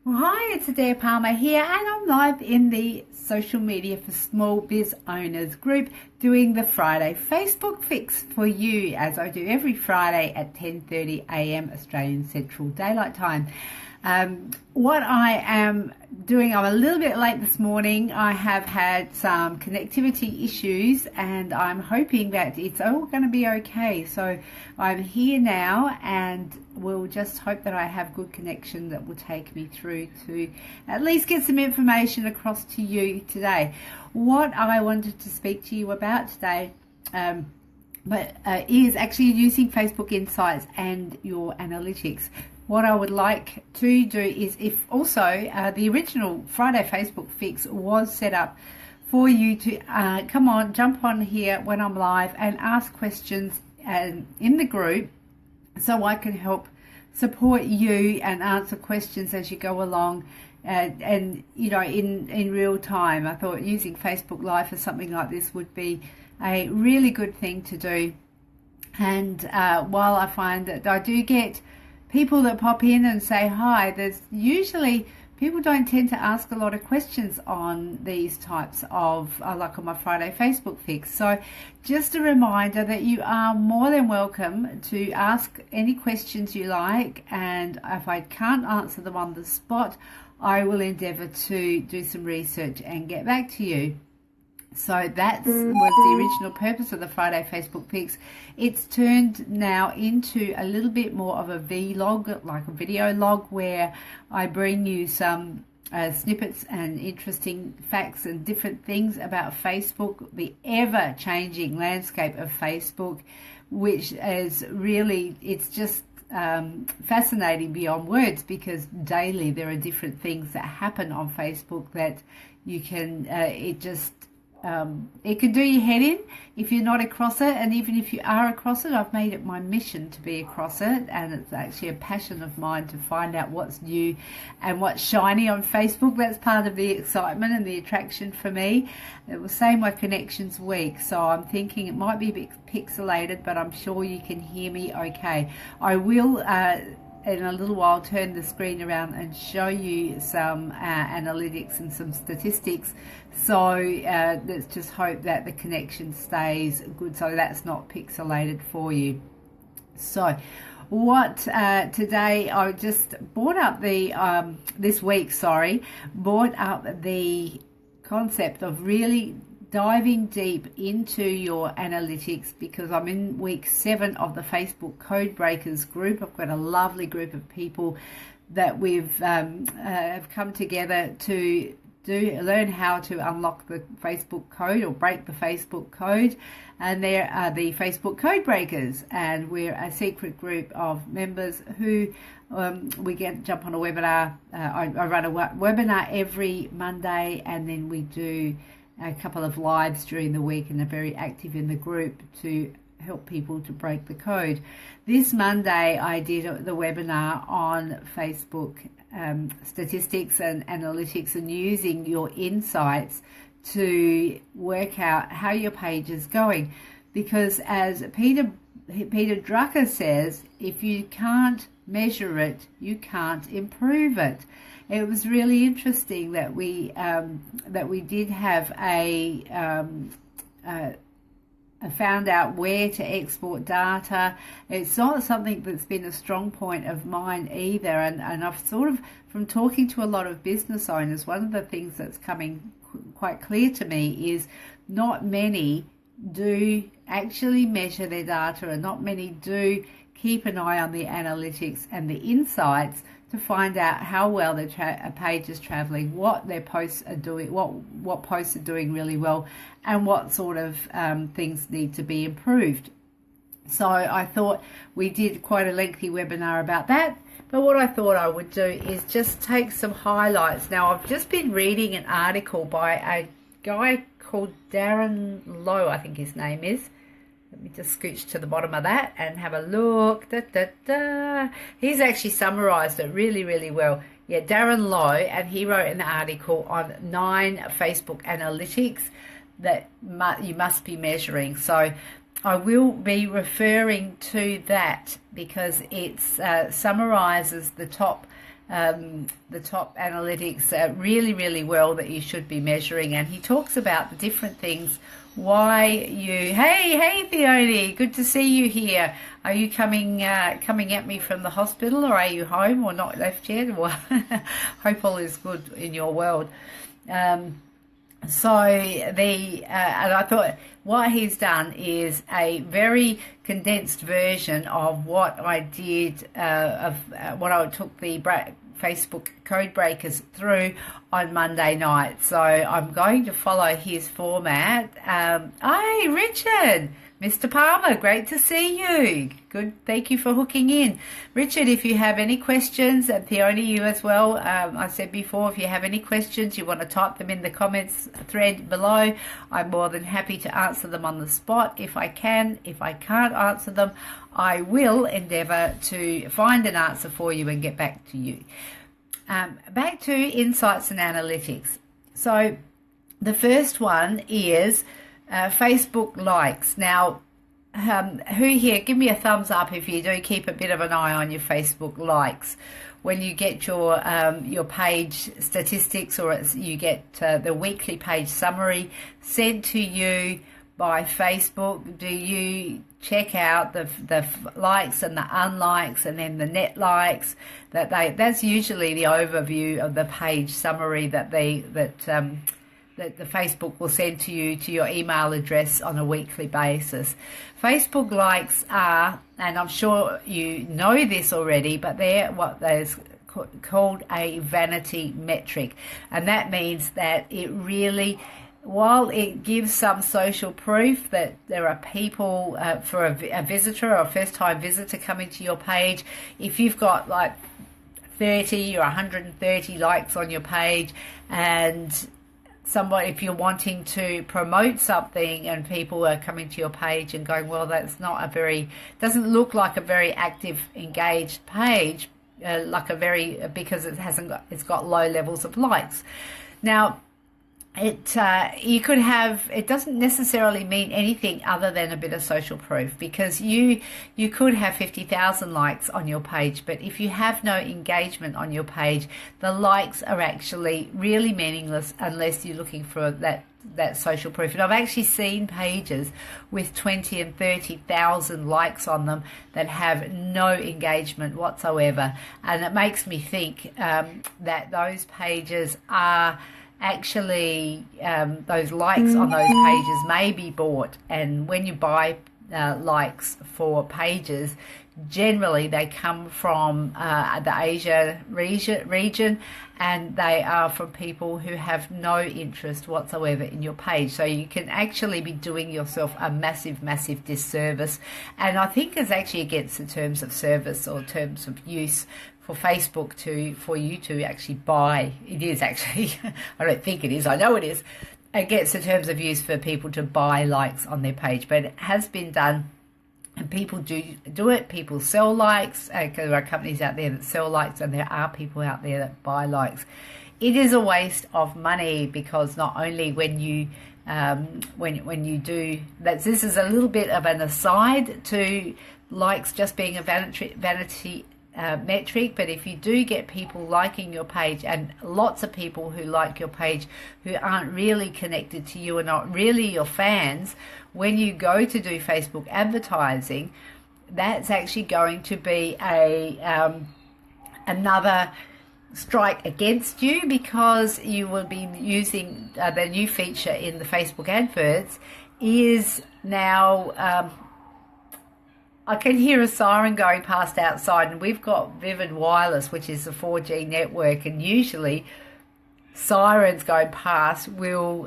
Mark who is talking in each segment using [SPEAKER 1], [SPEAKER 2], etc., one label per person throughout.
[SPEAKER 1] Well, hi, it's Adaire Palmer here, and I'm live in the Social Media for Small Biz Owners group doing the Friday Facebook Fix for you, as I do every Friday at 10:30 a.m. Australian Central Daylight Time. What I am doing, I'm a little bit late this morning. I have had some connectivity issues and I'm hoping that it's all going to be okay. So I'm here now and we'll just hope that I have good connection that will take me through to at least get some information across to you today. What I wanted to speak to you about today is actually using Facebook Insights and your analytics. What I would like to do is, if also the original Friday Facebook Fix was set up for you to jump on here when I'm live and ask questions in the group, so I can help support you and answer questions as you go along, and you know, in real time. I thought using Facebook Live for something like this would be a really good thing to do. And while I find that I do get people that pop in and say hi, there's usually people don't tend to ask a lot of questions on these types of like on my Friday Facebook Fix. So just a reminder that you are more than welcome to ask any questions you like, and if I can't answer them on the spot, I will endeavour to do some research and get back to you. So that was the original purpose of the Friday Facebook Fix. It's turned now into a little bit more of a vlog, like a video log, where I bring you some snippets and interesting facts and different things about Facebook, the ever-changing landscape of Facebook, which is really, it's just fascinating beyond words, because daily there are different things that happen on Facebook that you can, it can do your head in if you're not across it, and even if you are across it, I've made it my mission to be across it, and it's actually a passion of mine to find out what's new and what's shiny on Facebook. That's part of the excitement and the attraction for me. It was same with Connections Week, so I'm thinking it might be a bit pixelated, but I'm sure you can hear me okay. I will in a little while turn the screen around and show you some analytics and some statistics, so let's just hope that the connection stays good so that's not pixelated for you. So what today I just brought up the brought up the concept of really diving deep into your analytics, because I'm in week 7 of the Facebook Code Breakers group. I've got a lovely group of people that we've have come together to learn how to unlock the Facebook code or break the Facebook code, and there are the Facebook Code Breakers, and we're a secret group of members who we jump on a webinar. I run a webinar every Monday, and then we do a couple of lives during the week, and are very active in the group to help people to break the code. This Monday I did the webinar on Facebook statistics and analytics, and using your insights to work out how your page is going, because as Peter Drucker says, if you can't measure it, you can't improve it. It was really interesting that we did have found out where to export data. It's not something that's been a strong point of mine either, and I've sort of, from talking to a lot of business owners, one of the things that's coming quite clear to me is not many do actually measure their data, and not many do keep an eye on the analytics and the insights to find out how well their page is traveling, what their posts are doing, what posts are doing really well, and what sort of things need to be improved. So I thought we did quite a lengthy webinar about that, but what I thought I would do is just take some highlights. Now, I've just been reading an article by a guy called Darren Lowe, I think his name is. Let me just scooch to the bottom of that and have a look. He's actually summarised it really, really well. Yeah, Darren Lowe, and he wrote an article on 9 Facebook analytics that you must be measuring. So I will be referring to that because it summarises the top the top analytics really, really well that you should be measuring. And he talks about the different things. Why you? Hey, Theone, good to see you here. Are you coming at me from the hospital, or are you home or not left yet? Well, hope all is good in your world. And I thought what he's done is a very condensed version of what I did, what I took the Facebook code breakers through on Monday night. So I'm going to follow his format. Hey, Richard, Mr. Palmer, great to see you. Good, thank you for hooking in. Richard, if you have any questions, and Theone, you as well, I said before, if you have any questions, you want to type them in the comments thread below. I'm more than happy to answer them on the spot if I can. If I can't answer them, I will endeavour to find an answer for you and get back to you. Back to insights and analytics. So the first one is Facebook likes. Now, who here, give me a thumbs up if you do keep a bit of an eye on your Facebook likes. When you get your page statistics, or you get the weekly page summary sent to you by Facebook, do you check out the likes and the unlikes and then the net likes? That's usually the overview of the page summary that the Facebook will send to you to your email address on a weekly basis. Facebook likes are, and I'm sure you know this already, but they're what there's called a vanity metric, and that means that it really, while it gives some social proof that there are people for a visitor or a first-time visitor coming to your page, if you've got like 30 or 130 likes on your page, and somebody, if you're wanting to promote something and people are coming to your page and going, well, that's not doesn't look like a very active, engaged page, because it's got low levels of likes. Now, it doesn't necessarily mean anything other than a bit of social proof, because you could have 50,000 likes on your page, but if you have no engagement on your page, the likes are actually really meaningless unless you're looking for that social proof. And I've actually seen pages with 20 and 30,000 likes on them that have no engagement whatsoever, and it makes me think that those pages are actually, those likes on those pages may be bought. And when you buy likes for pages, generally they come from the Asia region, and they are from people who have no interest whatsoever in your page. So you can actually be doing yourself a massive, massive disservice. And I think it's actually against the terms of service or terms of use for Facebook for you to actually buy. It is actually, I don't think it is, I know it is, against the terms of use for people to buy likes on their page, but it has been done, and people do it. People sell likes, because there are companies out there that sell likes, and there are people out there that buy likes. It is a waste of money, because not only when you do that, this is a little bit of an aside to likes just being a vanity metric, but if you do get people liking your page, and lots of people who like your page who aren't really connected to you and not really your fans, when you go to do Facebook advertising, that's actually going to be another strike against you, because you will be using the new feature in the Facebook adverts is now I can hear a siren going past outside, and we've got Vivid Wireless, which is a 4G network, and usually sirens going past will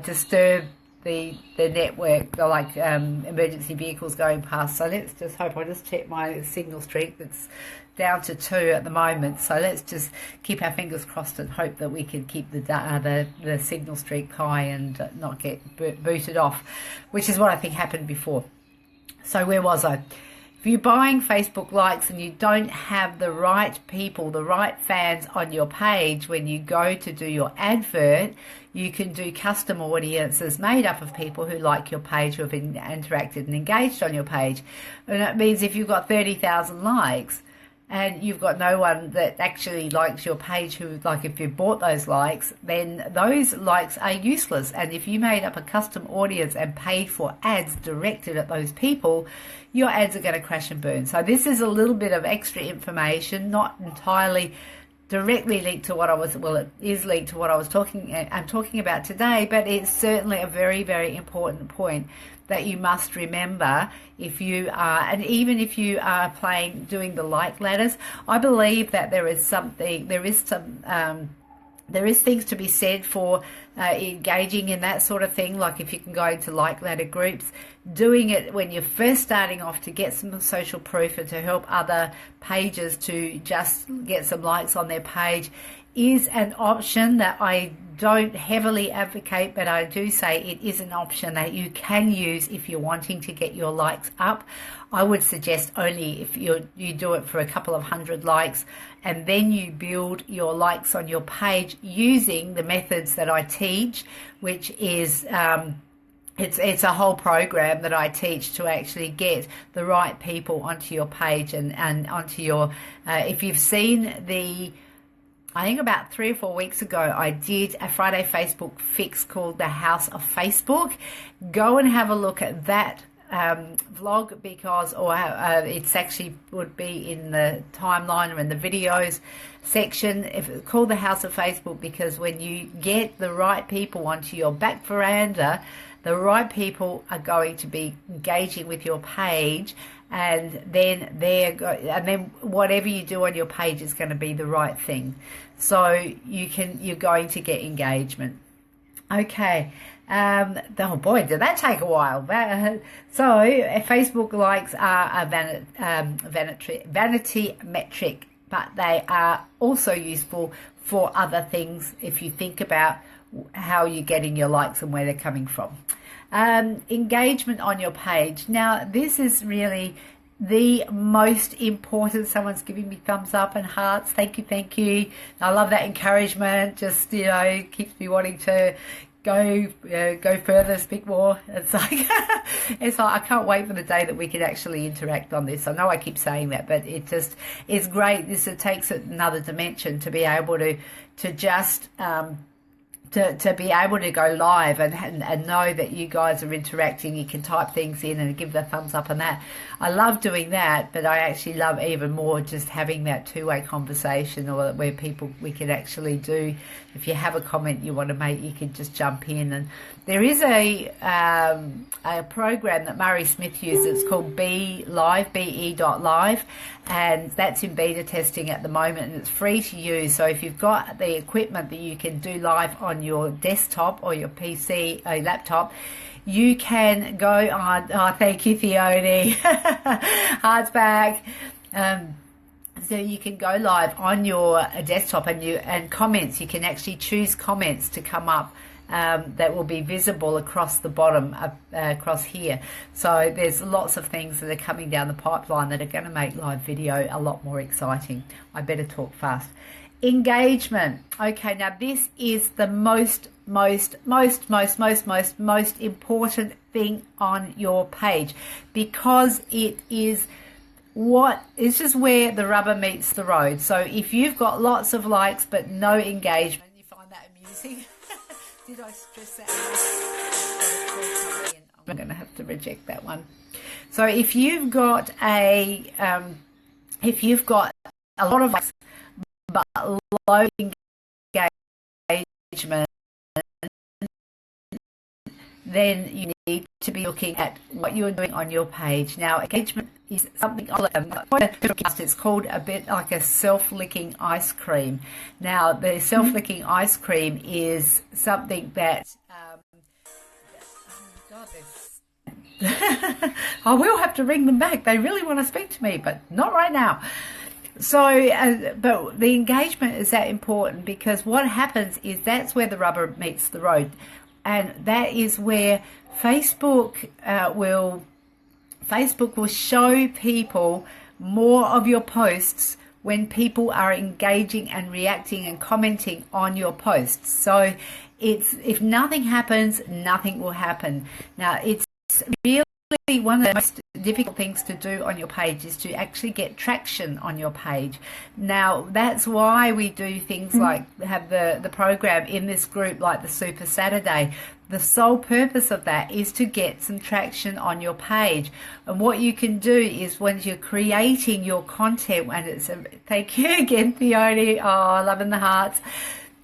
[SPEAKER 1] disturb the network, like emergency vehicles going past. So let's just hope. I just check my signal strength. It's down to 2 at the moment. So let's just keep our fingers crossed and hope that we can keep the signal strength high and not get booted off, which is what I think happened before. So where was I? If you're buying Facebook likes and you don't have the right people, the right fans on your page, when you go to do your advert, you can do custom audiences made up of people who like your page, who have interacted and engaged on your page. And that means if you've got 30,000 likes, and you've got no one that actually likes your page who, like, if you bought those likes, then those likes are useless. And if you made up a custom audience and paid for ads directed at those people, your ads are going to crash and burn. So this is a little bit of extra information, not entirely directly linked to what I was, well, it is linked to what I'm talking about today, but it's certainly a very, very important point that you must remember if you are, and even if you are doing the like ladders. I believe that there is things to be said for engaging in that sort of thing. Like if you can go into like ladder groups, doing it when you're first starting off to get some social proof and to help other pages to just get some likes on their page is an option that I don't heavily advocate, but I do say it is an option that you can use if you're wanting to get your likes up. I would suggest only if you do it for a couple of hundred likes, and then you build your likes on your page using the methods that I teach, which is it's a whole program that I teach to actually get the right people onto your page and onto your if you've seen I think about 3 or 4 weeks ago, I did a Friday Facebook fix called The House of Facebook. Go and have a look at that vlog, because, or it's actually would be in the timeline or in the videos section. If it's called The House of Facebook, because when you get the right people onto your back veranda, the right people are going to be engaging with your page, and then whatever you do on your page is going to be the right thing. So you're going to get engagement. Okay. Oh boy, did that take a while. So Facebook likes are a vanity metric, but they are also useful for other things if you think about how you're getting your likes and where they're coming from. Engagement on your page. Now, this is really the most important. Someone's giving me thumbs up and hearts. Thank you. I love that encouragement. Just, keeps me wanting to go further, speak more. It's like I can't wait for the day that we can actually interact on this. I know I keep saying that, but it just is great. It takes it another dimension to be able to just to be able to go live and know that you guys are interacting. You can type things in and give the thumbs up and that. I love doing that, but I actually love even more just having that two-way conversation, or where we can actually do, if you have a comment you want to make, you can just jump in. And there is a program that Murray Smith uses. It's called be.live, and that's in beta testing at the moment, and it's free to use. So if you've got the equipment that you can do live on your desktop or your PC or laptop, you can go on. Oh, thank you, Theone. Hearts back. So you can go live on your desktop, and comments. You can actually choose comments to come up that will be visible across the bottom, across here. So there's lots of things that are coming down the pipeline that are going to make live video a lot more exciting. I better talk fast. Engagement. Okay, now this is the most important thing on your page, because it's just where the rubber meets the road. So if you've got lots of likes but no engagement, you find that amusing. Did I stress that out? I'm going to have to reject that one. So if you've got a lot of likes but low engagement, then you need to be looking at what you're doing on your page. Now, engagement is something it's called a bit like a self-licking ice cream. Now, the self-licking ice cream is something that I will have to ring them back. They really want to speak to me, but not right now. So, but the engagement is that important, because what happens is that's where the rubber meets the road. And that is where Facebook will show people more of your posts when people are engaging and reacting and commenting on your posts. So if nothing happens, nothing will happen. Now, it's really one of the most difficult things to do on your page is to actually get traction on your page. Now, that's why we do things like have the program in this group, like the Super Saturday. The sole purpose of that is to get some traction on your page. And what you can do is when you're creating your content, and it's thank you again, Theone. Oh, loving the hearts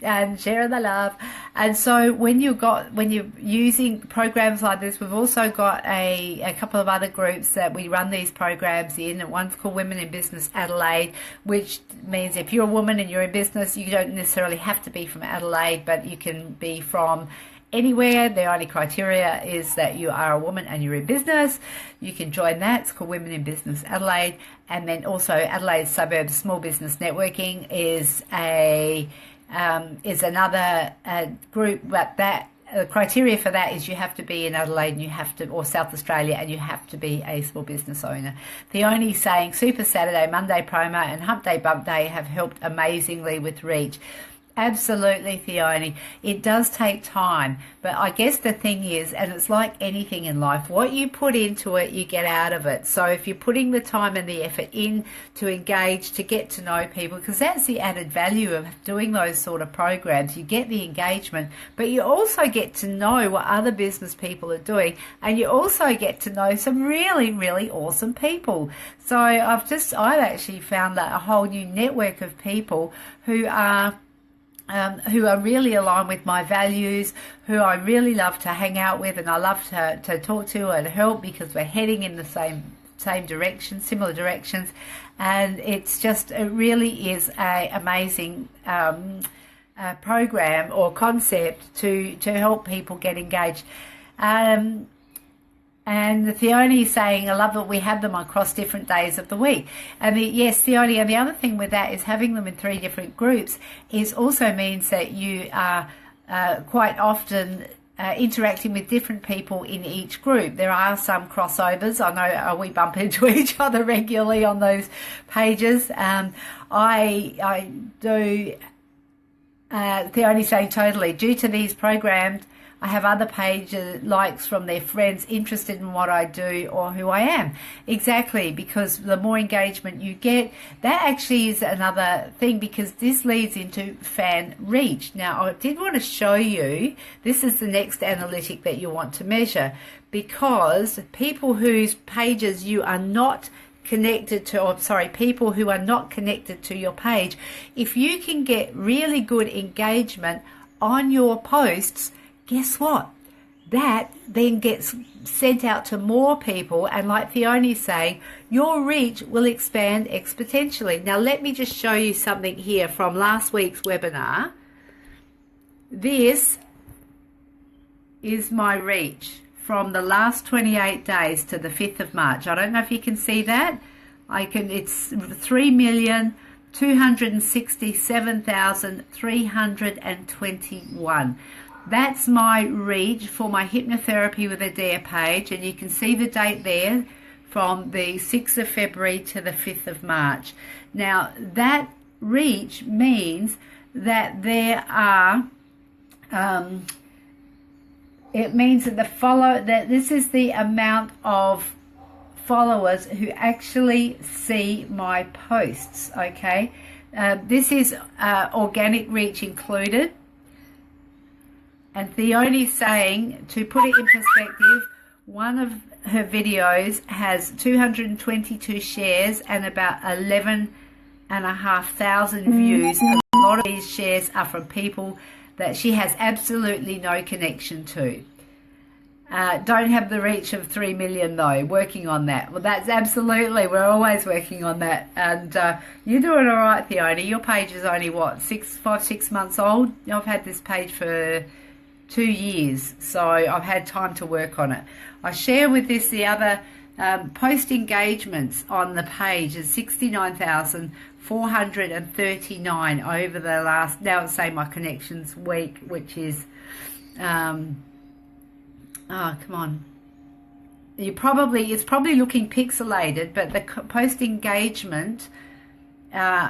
[SPEAKER 1] and sharing the love. And so when you're using programs like this, we've also got a couple of other groups that we run these programs in. One's called Women in Business Adelaide, which means if you're a woman and you're in business, you don't necessarily have to be from Adelaide, but you can be from anywhere. The only criteria is that you are a woman and you're in business. You can join that. It's called Women in Business Adelaide. And then also Adelaide Suburbs Small Business Networking is another group, but that criteria for that is you have to be in Adelaide and you have to, or South Australia, and you have to be a small business owner. The only saying Super Saturday, Monday promo and Hump Day Bump Day have helped amazingly with reach. Absolutely, Theone. It does take time, but I guess the thing is, and it's like anything in life, what you put into it, you get out of it. So if you're putting the time and the effort in to engage, to get to know people, because that's the added value of doing those sort of programs, you get the engagement, but you also get to know what other business people are doing, and you also get to know some really, really awesome people. So I've actually found that a whole new network of people who are really aligned with my values, who I really love to hang out with, and I love to talk to and help, because we're heading in the same direction, similar directions, and it really is a amazing program or concept to help people get engaged. And Theone is saying, I love that we have them across different days of the week. And yes, Theone, and the other thing with that is having them in 3 different groups also means that you are quite often interacting with different people in each group. There are some crossovers. I know we bump into each other regularly on those pages. I do, Theone saying totally, due to these programs, I have other pages, likes from their friends interested in what I do or who I am. Exactly, because the more engagement you get, that actually is another thing, because this leads into fan reach. Now, I did want to show you, this is the next analytic that you want to measure, because people whose pages you are not connected to, people who are not connected to your page, if you can get really good engagement on your posts, guess what? That then gets sent out to more people, and like Theone's saying, your reach will expand exponentially. Now, let me just show you something here from last week's webinar. This is my reach from the last 28 days to the 5th of March. I don't know if you can see that. It's 3,267,321. That's my reach for my Hypnotherapy with Adaire page, and you can see the date there from the 6th of February to the 5th of March. Now, that reach means that there are, it means that this is the amount of followers who actually see my posts, okay? This is organic reach included. And Theone's saying, to put it in perspective, one of her videos has 222 shares and about 11,500 views. A lot of these shares are from people that she has absolutely no connection to. Don't have the reach of 3 million though, working on that. Well, that's absolutely, we're always working on that. And you're doing all right, Theone. Your page is only, what, 6 months old? I've had this page for 2 years, so I've had time to work on it. I share with this the other post engagements on the page is 69,439 over the last, now let's say my connections week, which is come on, it's probably looking pixelated, but the post engagement,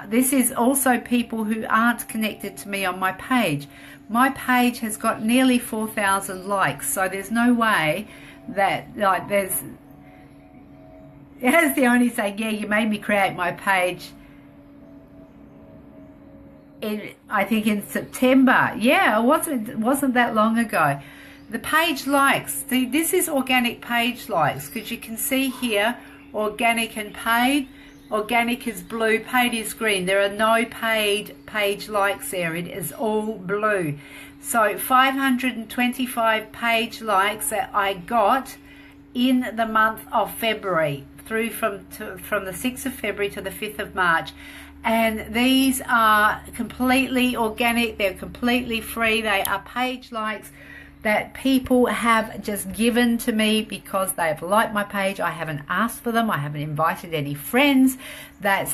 [SPEAKER 1] this is also people who aren't connected to me on my page. My page has got nearly 4,000 likes, so there's no way that As the only saying, yeah, you made me create my page I think in September. Yeah, it wasn't that long ago. The page likes. See, this is organic page likes, because you can see here, organic and paid. Organic is blue, paid is green. There are no paid page likes there. It is all blue. So 525 page likes that I got in the month of February, through from the 6th of February to the 5th of March. And these are completely organic. They're completely free. They are page likes that people have just given to me because they've liked my page. I haven't asked for them. I haven't invited any friends. That's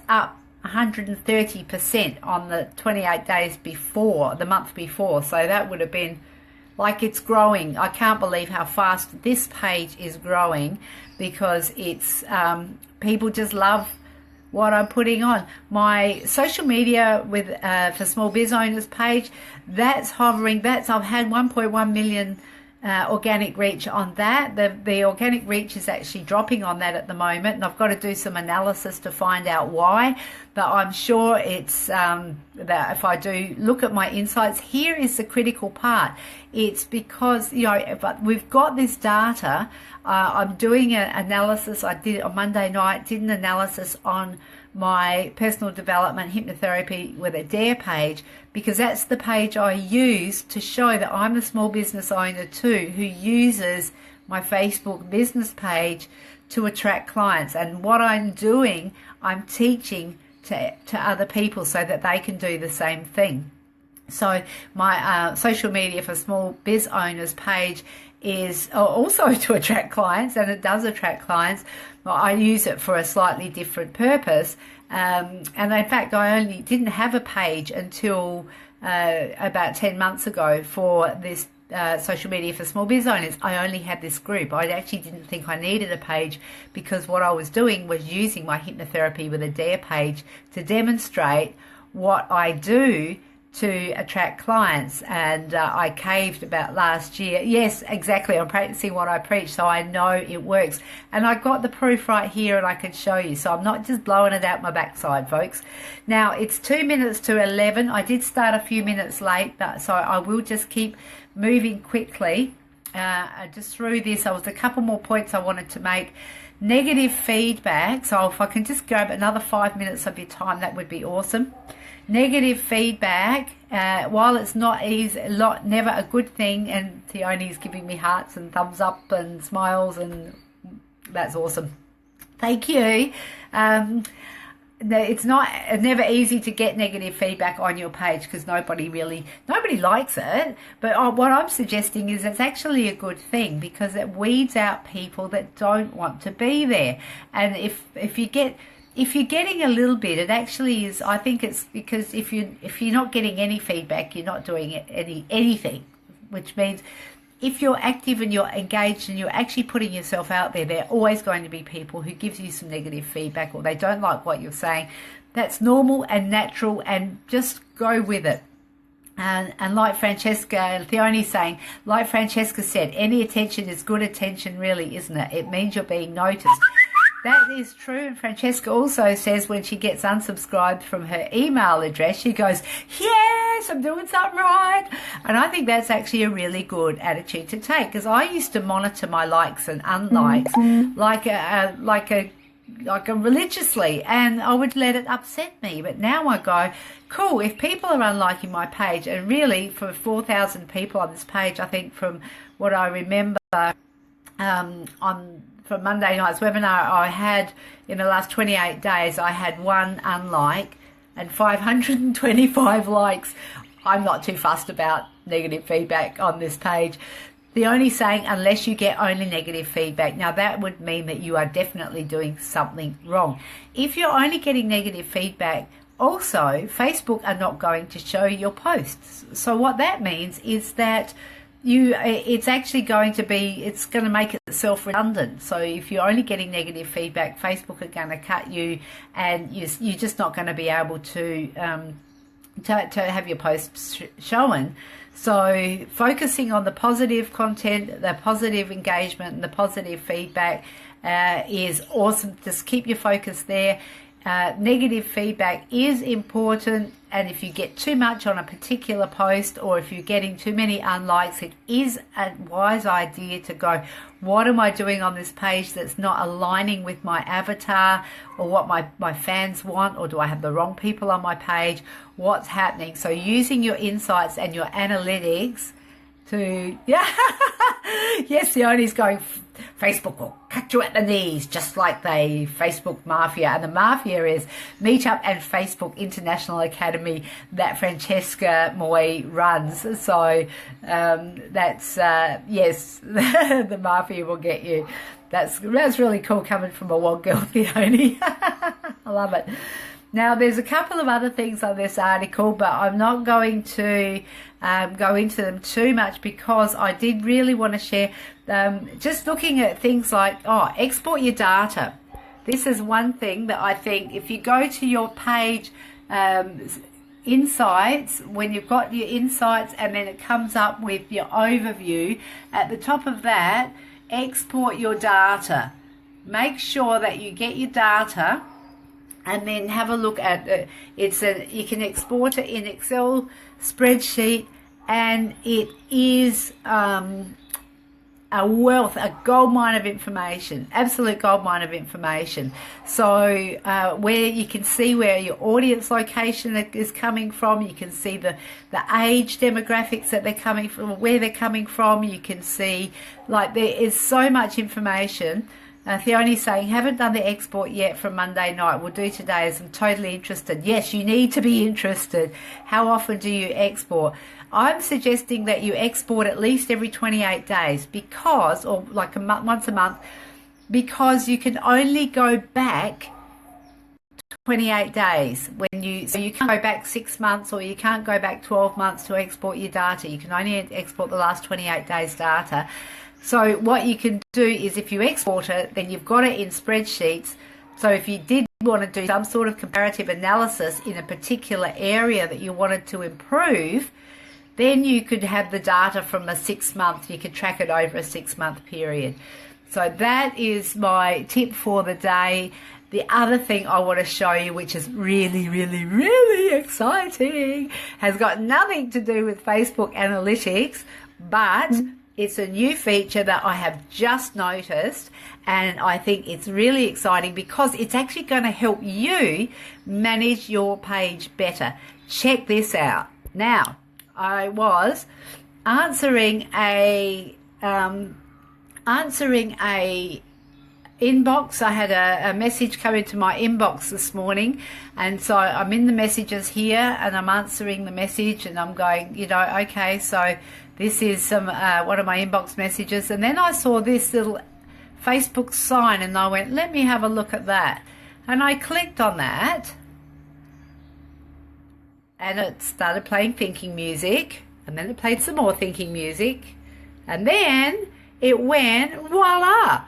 [SPEAKER 1] up 130% on the 28 days before, the month before. So that would have been like, it's growing. I can't believe how fast this page is growing, because it's people just love what I'm putting on. My social media with for small biz owners page, that's hovering. I've had 1.1 million organic reach on that. The organic reach is actually dropping on that at the moment, and I've got to do some analysis to find out why. But I'm sure it's that if I do look at my insights, here is the critical part. It's because, but we've got this data. I'm doing an analysis. I did on Monday night, did an analysis on my personal development hypnotherapy with Adaire page, because that's the page I use to show that I'm a small business owner too, who uses my Facebook business page to attract clients. And what I'm doing, I'm teaching to other people so that they can do the same thing. So my social media for small biz owners page is also to attract clients, and it does attract clients. Well, I use it for a slightly different purpose, and in fact I only didn't have a page until about 10 months ago for this social media for small biz owners. I only had this group. I actually didn't think I needed a page, because what I was doing was using my hypnotherapy with Adaire page to demonstrate what I do to attract clients. And I caved about last year. Yes, exactly. I'm practicing what I preach, so I know it works. And I got the proof right here, and I can show you. So I'm not just blowing it out my backside, folks. Now, it's 2 minutes to 11. I did start a few minutes late, but so I will just keep moving quickly just through this. There was a couple more points I wanted to make. Negative feedback. So if I can just grab another 5 minutes of your time, that would be awesome. Negative feedback, while it's not easy, never a good thing, and Theoni's giving me hearts and thumbs up and smiles, and that's awesome. Thank you. It's never easy to get negative feedback on your page, because nobody likes it. But what I'm suggesting is it's actually a good thing, because it weeds out people that don't want to be there. And if you're getting a little bit, it actually is. I think it's because if you're not getting any feedback, you're not doing anything, which means if you're active and you're engaged and you're actually putting yourself out there, there are always going to be people who give you some negative feedback, or they don't like what you're saying. That's normal and natural, and just go with it. And like Francesca, Theoni's saying, like Francesca said, any attention is good attention, really, isn't it? It means you're being noticed. That is true. And Francesca also says when she gets unsubscribed from her email address, she goes, yes, I'm doing something right. And I think that's actually a really good attitude to take, because I used to monitor my likes and unlikes like a religiously, and I would let it upset me. But now I go, cool, if people are unliking my page, and really for 4,000 people on this page, I think from what I remember from Monday night's webinar, I had in the last 28 days, I had one unlike and 525 likes. I'm not too fussed about negative feedback on this page. The only saying, unless you get only negative feedback. Now that would mean that you are definitely doing something wrong. If you're only getting negative feedback, also Facebook are not going to show your posts. So what that means is that it's actually going to make itself redundant. So if you're only getting negative feedback, Facebook are going to cut you, and you're just not going to be able to to have your posts shown. So focusing on the positive content, the positive engagement, and the positive feedback is awesome. Just keep your focus there. Negative feedback is important, and if you get too much on a particular post, or if you're getting too many unlikes, it is a wise idea to go, what am I doing on this page that's not aligning with my avatar or what my fans want, or do I have the wrong people on my page? What's happening? So using your insights and your analytics to, yes, Leonie's going, Facebook will cut you at the knees, just like the Facebook Mafia. And the Mafia is Meetup and Facebook International Academy that Francesca Moy runs. So that's, yes, the Mafia will get you. That's really cool coming from a wild girl, Leonie. I love it. Now, there's a couple of other things on this article, but I'm not going to go into them too much because I did really want to share just looking at things like, export your data. This is one thing that I think if you go to your page insights, when you've got your insights and then it comes up with your overview, at the top of that, export your data. Make sure that you get your data and then have a look at you can export it in Excel spreadsheet, and it is a wealth, a gold mine of information, absolute gold mine of information. So where you can see where your audience location is coming from, you can see the age demographics that they're coming from, where they're coming from. You can see, like, there is so much information. Theoni's saying, haven't done the export yet from Monday night. We'll do today as I'm totally interested. Yes, you need to be interested. How often do you export? I'm suggesting that you export at least every 28 days because, or like once a month, because you can only go back 28 days so you can't go back 6 months, or you can't go back 12 months to export your data. You can only export the last 28 days data. So what you can do is, if you export it, then you've got it in spreadsheets. So if you did want to do some sort of comparative analysis in a particular area that you wanted to improve, then you could have the data from a 6 month, you could track it over a 6 month period. So that is my tip for the day. The other thing I want to show you, which is really, really, really exciting, has got nothing to do with Facebook analytics, but it's a new feature that I have just noticed, and I think it's really exciting because it's actually going to help you manage your page better. Check this out. Now, I was answering a inbox. I had a message come into my inbox this morning, and so I'm in the messages here and I'm answering the message, and I'm going, okay, so this is one of my inbox messages, and then I saw this little Facebook sign and I went, let me have a look at that. And I clicked on that and it started playing thinking music, and then it played some more thinking music, and then it went, voila!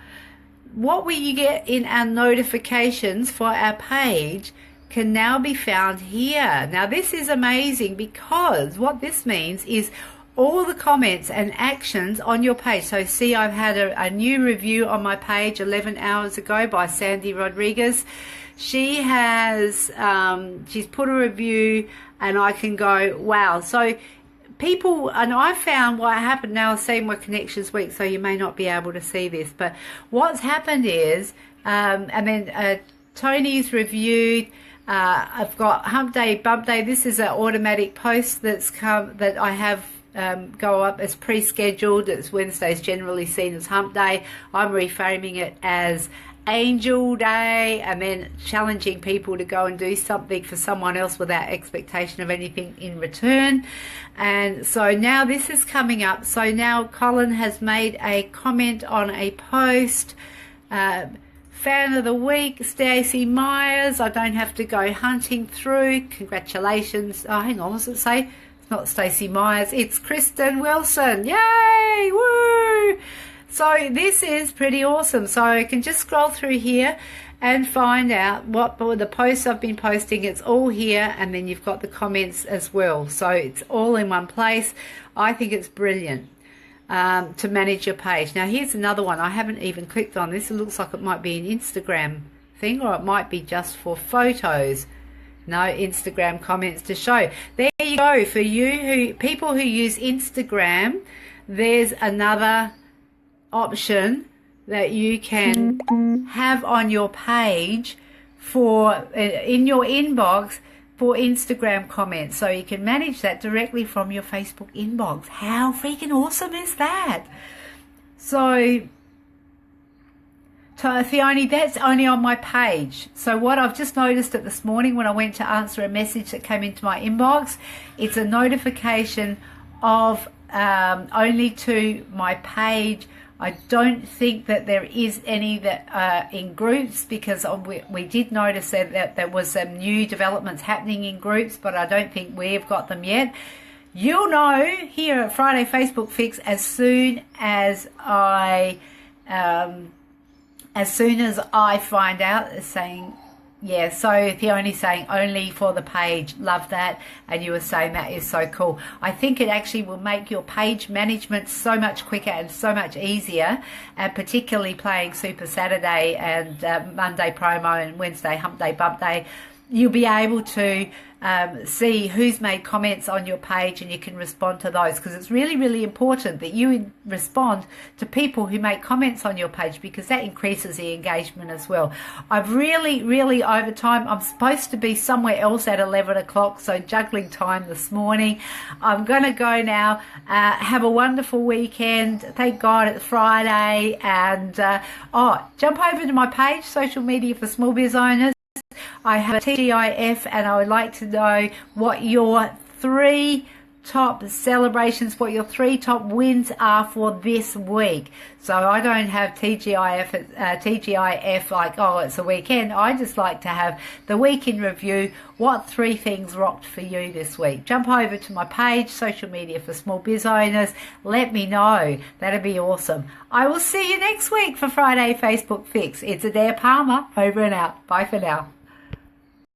[SPEAKER 1] What we get in our notifications for our page can now be found here. Now this is amazing, because what this means is all the comments and actions on your page. So see, I've had a new review on my page 11 hours ago by Sandy Rodriguez. She has she's put a review, and I can go, wow. So people, and I found what happened, now I've seen my connections week, so you may not be able to see this, but what's happened is, and then Tony's reviewed, I've got Hump Day, Bump Day. This is an automatic post that's come, that I have go up as pre-scheduled. It's Wednesdays generally seen as Hump Day. I'm reframing it as Angel Day, and then challenging people to go and do something for someone else without expectation of anything in return. And so now this is coming up. So now Colin has made a comment on a post. Fan of the week, Stacey Myers. I don't have to go hunting through. Congratulations. Oh, hang on, what does it say? It's not Stacey Myers, it's Kristen Wilson. Yay! Woo! So this is pretty awesome. So I can just scroll through here, and find out what the posts I've been posting. It's all here, and then you've got the comments as well. So it's all in one place. I think it's brilliant to manage your page. Now here's another one. I haven't even clicked on this. It looks like it might be an Instagram thing, or it might be just for photos. No, Instagram comments to show. There you go. For people who use Instagram, there's another option that you can have on your page for in your inbox for Instagram comments. So you can manage that directly from your Facebook inbox. How freaking awesome is that? So Theoni, that's only on my page. So what I've just noticed it this morning when I went to answer a message that came into my inbox, it's a notification of only to my page. I don't think that there is any that are in groups, because we did notice that there was some new developments happening in groups, but I don't think we've got them yet. You'll know here at Friday Facebook Fix as soon as I find out, saying, yeah, so Theoni's saying only for the page. Love that. And you were saying that is so cool. I think it actually will make your page management so much quicker and so much easier, and particularly playing Super Saturday and Monday promo and Wednesday hump day bump day. You'll be able to see who's made comments on your page, and you can respond to those, because it's really, really important that you respond to people who make comments on your page, because that increases the engagement as well. I've really over time, I'm supposed to be somewhere else at 11 o'clock, so juggling time this morning. I'm going to go now. Have a wonderful weekend. Thank God it's Friday. And jump over to my page, Social Media for Small Biz Owners. I have a TGIF, and I would like to know what your 3 top celebrations, what your 3 top wins are for this week. So I don't have TGIF like, oh, it's a weekend. I just like to have the week in review. What 3 things rocked for you this week? Jump over to my page, Social Media for Small Biz Owners. Let me know. That'd be awesome. I will see you next week for Friday Facebook Fix. It's Adaire Palmer, over and out. Bye for now.